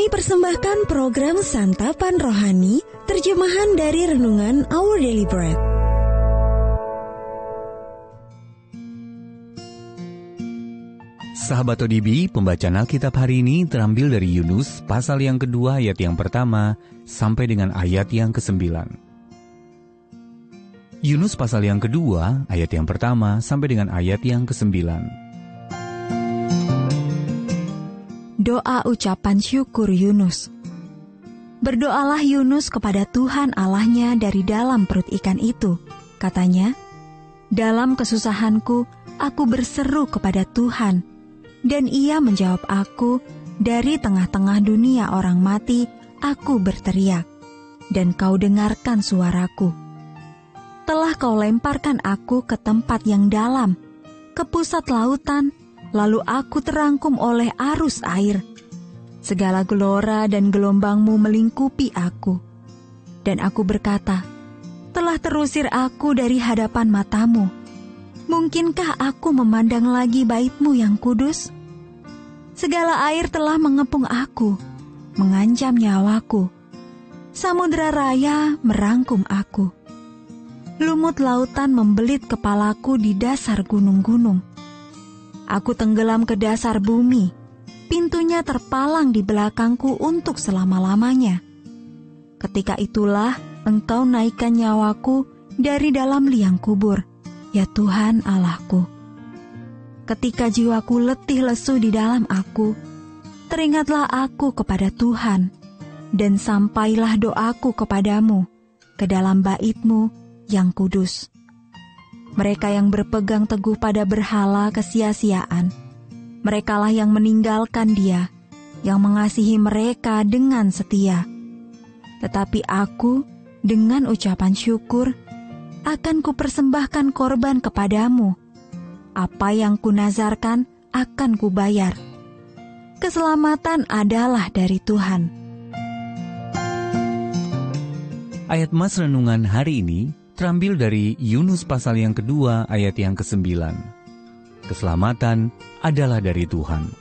Kami persembahkan program Santapan Rohani, terjemahan dari Renungan Our Daily Bread. Sahabat ODB, pembacaan Alkitab hari ini terambil dari Yunus pasal yang kedua ayat yang pertama sampai dengan ayat yang ke-9. Yunus pasal yang kedua ayat yang pertama sampai dengan ayat yang ke-9. Doa ucapan syukur Yunus. Berdoalah Yunus kepada Tuhan Allahnya dari dalam perut ikan itu. Katanya, dalam kesusahanku, aku berseru kepada Tuhan, dan Ia menjawab aku. Dari tengah-tengah dunia orang mati, aku berteriak, dan Kau dengarkan suaraku. Telah Kau lemparkan aku ke tempat yang dalam, ke pusat lautan, lalu aku terangkum oleh arus air. Segala gelora dan gelombangmu melingkupi aku. Dan aku berkata, telah terusir aku dari hadapan matamu. Mungkinkah aku memandang lagi bait-Mu yang kudus? Segala air telah mengepung aku, mengancam nyawaku. Samudra raya merangkum aku. Lumut lautan membelit kepalaku di dasar gunung-gunung. Aku tenggelam ke dasar bumi, pintunya terpalang di belakangku untuk selama-lamanya. Ketika itulah Engkau naikkan nyawaku dari dalam liang kubur, ya Tuhan Allahku. Ketika jiwaku letih lesu di dalam aku, teringatlah aku kepada Tuhan, dan sampailah doaku kepadamu, ke dalam bait-Mu yang kudus. Mereka yang berpegang teguh pada berhala kesia-siaan, merekalah yang meninggalkan Dia, yang mengasihi mereka dengan setia. Tetapi aku, dengan ucapan syukur, akan kupersembahkan korban kepadamu. Apa yang kunazarkan akan kubayar. Keselamatan adalah dari Tuhan. Ayat Mas Renungan hari ini terambil dari Yunus pasal yang kedua ayat yang ke-9. Keselamatan adalah dari Tuhan.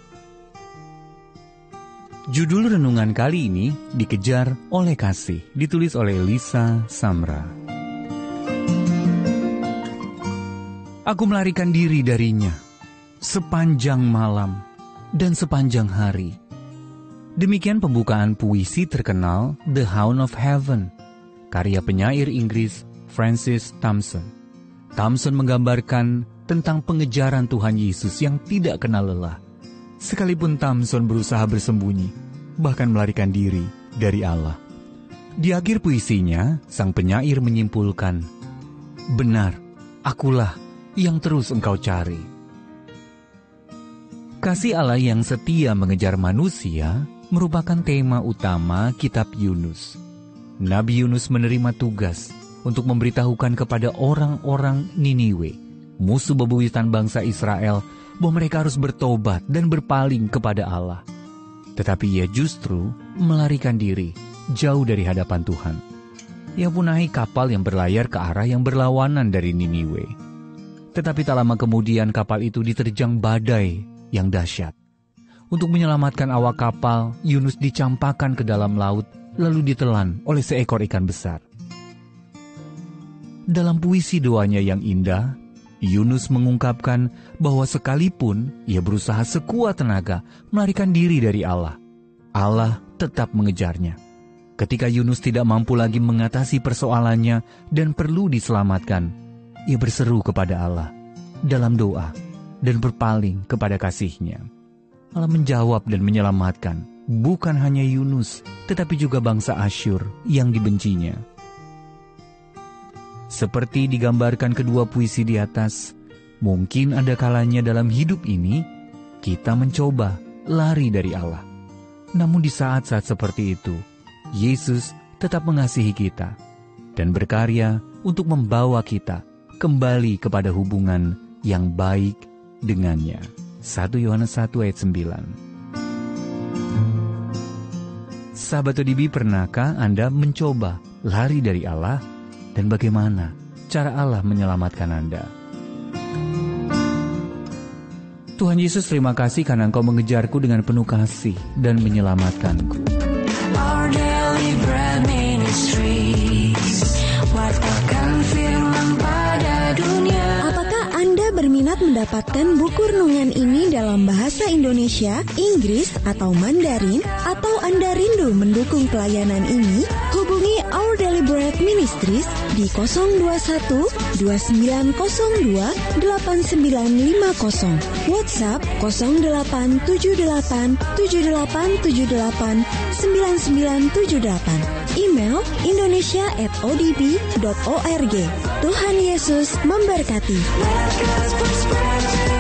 Judul renungan kali ini Dikejar oleh Kasih, ditulis oleh Lisa Samra. Aku melarikan diri darinya sepanjang malam dan sepanjang hari. Demikian pembukaan puisi terkenal The Hound of Heaven, karya penyair Inggris Francis Thompson. Thompson menggambarkan tentang pengejaran Tuhan Yesus yang tidak kenal lelah. Sekalipun Thompson berusaha bersembunyi, bahkan melarikan diri dari Allah. Di akhir puisinya, sang penyair menyimpulkan, benar, akulah yang terus engkau cari. Kasih Allah yang setia mengejar manusia merupakan tema utama kitab Yunus. Nabi Yunus menerima tugas untuk memberitahukan kepada orang-orang Niniwe, musuh bebuyutan bangsa Israel, bahwa mereka harus bertobat dan berpaling kepada Allah. Tetapi ia justru melarikan diri jauh dari hadapan Tuhan. Ia pun naik kapal yang berlayar ke arah yang berlawanan dari Niniwe. Tetapi tak lama kemudian kapal itu diterjang badai yang dahsyat. Untuk menyelamatkan awak kapal, Yunus dicampakkan ke dalam laut, lalu ditelan oleh seekor ikan besar. Dalam puisi doanya yang indah, Yunus mengungkapkan bahwa sekalipun ia berusaha sekuat tenaga melarikan diri dari Allah, Allah tetap mengejarnya. Ketika Yunus tidak mampu lagi mengatasi persoalannya dan perlu diselamatkan, ia berseru kepada Allah dalam doa dan berpaling kepada kasih-Nya. Allah menjawab dan menyelamatkan bukan hanya Yunus, tetapi juga bangsa Asyur yang dibencinya. Seperti digambarkan kedua puisi di atas, mungkin ada kalanya dalam hidup ini kita mencoba lari dari Allah. Namun di saat-saat seperti itu, Yesus tetap mengasihi kita dan berkarya untuk membawa kita kembali kepada hubungan yang baik dengannya. 1 Yohanes 1 ayat 9. Sahabat ODB, pernahkah Anda mencoba lari dari Allah? Dan bagaimana cara Allah menyelamatkan Anda? Tuhan Yesus, terima kasih karena Engkau mengejarku dengan penuh kasih dan menyelamatkanku. Our Daily Bread Ministries, wartakan firman pada dunia. Apakah Anda berminat mendapatkan buku renungan ini dalam bahasa Indonesia, Inggris, atau Mandarin? Atau Anda rindu mendukung pelayanan ini? Hubungi Our Daily Bread Ministries di 021 2902 8950, WhatsApp 0878 7878 9978, email indonesia@odb.org. Tuhan Yesus memberkati. Let God's word spread to